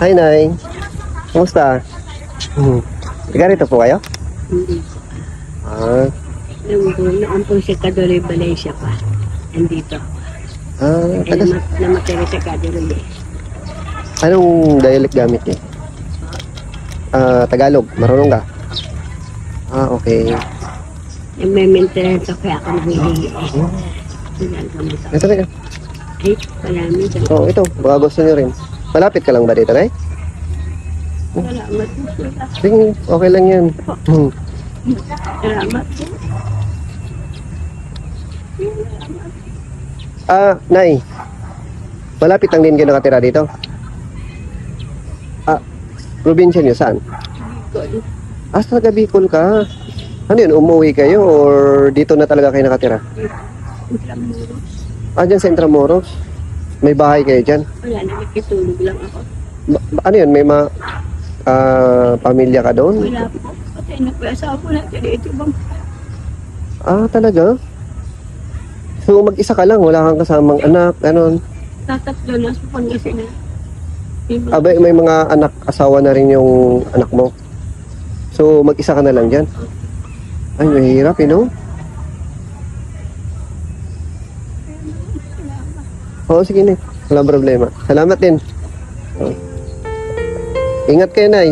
Hi, Nay. Kumusta? Taga rito po kayo? Hindi. Ah, Noon po si Kadore Valencia pa. Andito. taga... Namatay sa Kadore. Anong dialect gamit niyo? Tagalog. Marunong ka? Okay. May maintenance ako kaya ako nangihingi. Ito na. Ay, marami. Ito. Baka gusto niyo rin. Malapit ka lang ba dito, Nay? Salamat po sila. Sige, okay lang yan. Salamat po. Nay. Malapit lang din kayo nakatira dito? Probinsya niyo saan? Sa taga Bicol ka. Ano yun, umuwi kayo or dito na talaga kayo nakatira? Dyan sa Intramuros. May bahay kayo dyan? Wala na, nakitulog lang ako. Ano yun, may pamilya ka doon? Wala po. Patay na po yung asawa ko na dito bang. Talaga? So mag-isa ka lang, wala kang kasamang anak, ganon. Tatatlo na sa Pangasinan. May mga anak, asawa na rin yung anak mo. So mag-isa ka na lang dyan? Ay, mahirap, no? Sige na. Walang problema. Salamat din. Ingat kayo, Nay.